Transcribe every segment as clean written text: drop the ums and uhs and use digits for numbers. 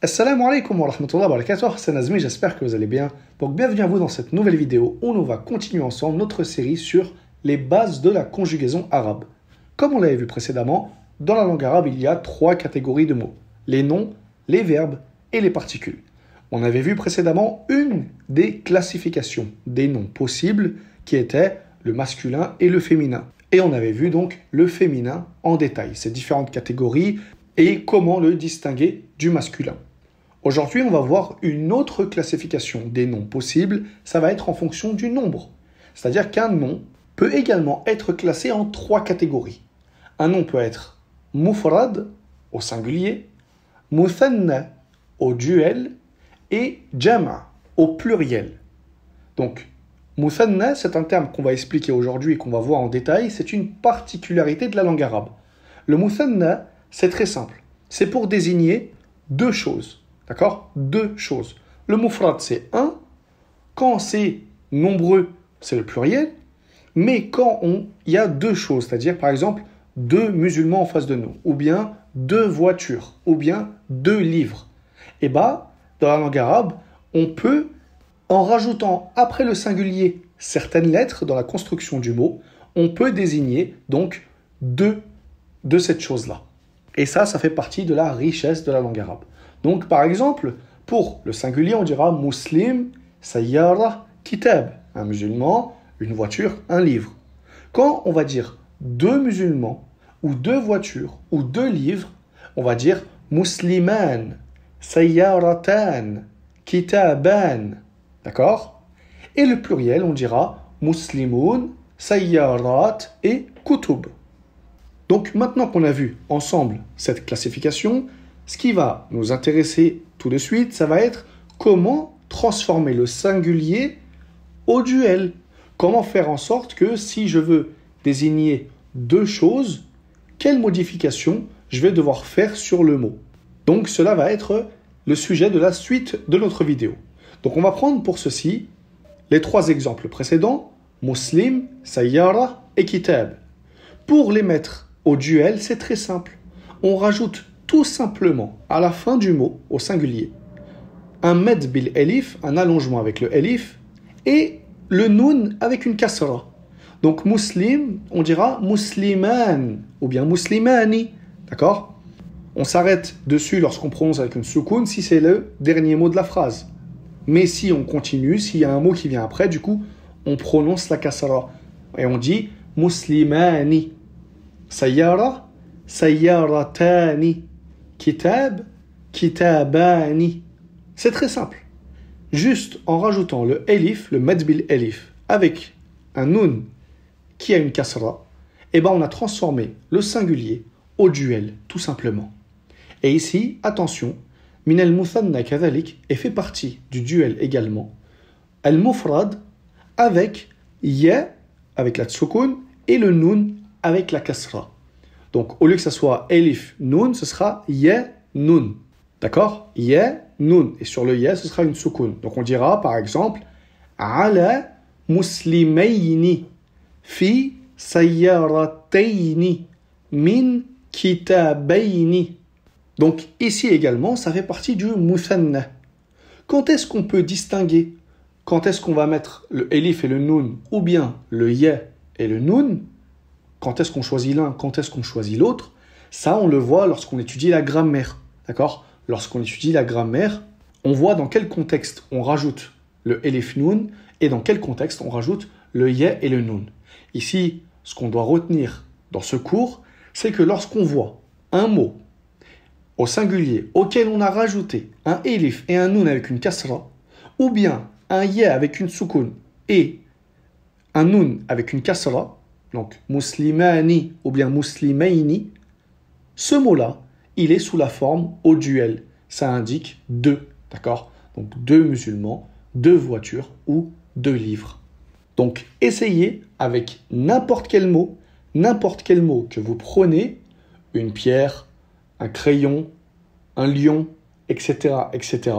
Assalamu alaikum wa rahmatullahi wa barakatuh, c'est Nazmi, j'espère que vous allez bien. Donc bienvenue à vous dans cette nouvelle vidéo où nous va continuer ensemble notre série sur les bases de la conjugaison arabe. Comme on l'avait vu précédemment, dans la langue arabe, il y a 3 catégories de mots. Les noms, les verbes et les particules. On avait vu précédemment une des classifications des noms possibles qui était le masculin et le féminin. Et on avait vu donc le féminin en détail, ces différentes catégories et comment le distinguer du masculin. Aujourd'hui, on va voir une autre classification des noms possibles, ça va être en fonction du nombre. C'est-à-dire qu'un nom peut également être classé en 3 catégories. Un nom peut être mufrad au singulier, muthanna au duel et jama' au pluriel. Donc, muthanna, c'est un terme qu'on va expliquer aujourd'hui et qu'on va voir en détail, c'est une particularité de la langue arabe. Le muthanna, c'est très simple, c'est pour désigner 2 choses. D'accord ? 2 choses. Le mufrad, c'est 1. Quand c'est nombreux, c'est le pluriel. Mais quand il y a 2 choses, c'est-à-dire par exemple 2 musulmans en face de nous, ou bien 2 voitures, ou bien 2 livres, et dans la langue arabe, on peut, en rajoutant après le singulier certaines lettres dans la construction du mot, on peut désigner donc 2 de cette chose-là. Et ça fait partie de la richesse de la langue arabe. Donc, par exemple, pour le singulier, on dira muslim, sayyara, kitab. Un musulman, une voiture, un livre. Quand on va dire 2 musulmans, ou 2 voitures, ou 2 livres, on va dire musliman, sayyaratan, kitaban. D'accord ? Et le pluriel, on dira muslimun, sayyarat et kutub. Donc, maintenant qu'on a vu ensemble cette classification, ce qui va nous intéresser tout de suite, ça va être comment transformer le singulier au duel. Comment faire en sorte que si je veux désigner 2 choses, quelle modification je vais devoir faire sur le mot. Donc cela va être le sujet de la suite de notre vidéo. Donc on va prendre pour ceci les 3 exemples précédents, muslim, sayyara et kitab. Pour les mettre au duel, c'est très simple. On rajoute tout simplement à la fin du mot, au singulier, un med bil elif, un allongement avec le elif, et le nun avec une kasra. Donc muslim, on dira musliman, ou bien muslimani, d'accord ? On s'arrête dessus lorsqu'on prononce avec une soukoun si c'est le dernier mot de la phrase. Mais si on continue, s'il y a un mot qui vient après, du coup, on prononce la kasra. Et on dit muslimani, sayyara, sayyaratani, kitab, kitabani. C'est très simple. Juste en rajoutant le elif, le med bil elif, avec un nun qui a une kasra, on a transformé le singulier au duel, tout simplement. Et ici, attention, min al-muthanna kadhalik et fait partie du duel également. Al-mufrad avec ya, avec la tsukun, et le nun avec la kasra. Donc, au lieu que ça soit elif nun, ce sera ya nun. D'accord ? Ya nun. Et sur le ya, ce sera une soukoun. Donc, on dira, par exemple, ala muslimayni fi sayyarataini min kitabayni. Donc, ici également, ça fait partie du muthanna. Quand est-ce qu'on peut distinguer ? Quand est-ce qu'on va mettre le elif et le nun, ou bien le ya et le nun ? Quand est-ce qu'on choisit l'un, quand est-ce qu'on choisit l'autre? Ça, on le voit lorsqu'on étudie la grammaire. D'accord? Lorsqu'on étudie la grammaire, on voit dans quel contexte on rajoute le elif nun et dans quel contexte on rajoute le ya et le nun. Ici, ce qu'on doit retenir dans ce cours, c'est que lorsqu'on voit un mot au singulier auquel on a rajouté un elif et un nun avec une kasra, ou bien un ya avec une soukoun et un nun avec une kasra, donc muslimani ou bien muslimayni, ce mot-là, il est sous la forme au duel. Ça indique 2, d'accord ? Donc 2 musulmans, 2 voitures ou 2 livres. Donc essayez avec n'importe quel mot que vous prenez, une pierre, un crayon, un lion, etc., etc.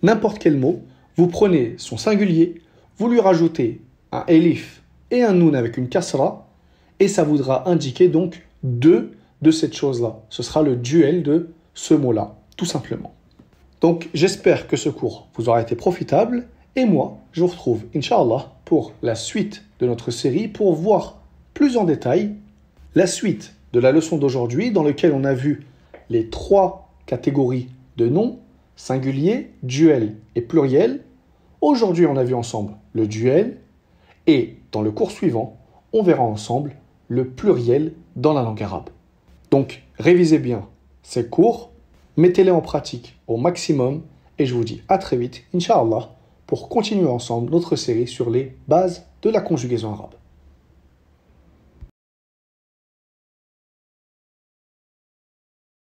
N'importe quel mot, vous prenez son singulier, vous lui rajoutez un elif et un nun avec une kasra, et ça voudra indiquer donc 2 de cette chose-là. Ce sera le duel de ce mot-là, tout simplement. Donc j'espère que ce cours vous aura été profitable et moi je vous retrouve Inch'Allah pour la suite de notre série pour voir plus en détail la suite de la leçon d'aujourd'hui dans laquelle on a vu les 3 catégories de noms, singulier, duel et pluriel. Aujourd'hui on a vu ensemble le duel et dans le cours suivant on verra ensemble le pluriel dans la langue arabe. Donc révisez bien ces cours, mettez-les en pratique au maximum et je vous dis à très vite, Inch'Allah, pour continuer ensemble notre série sur les bases de la conjugaison arabe.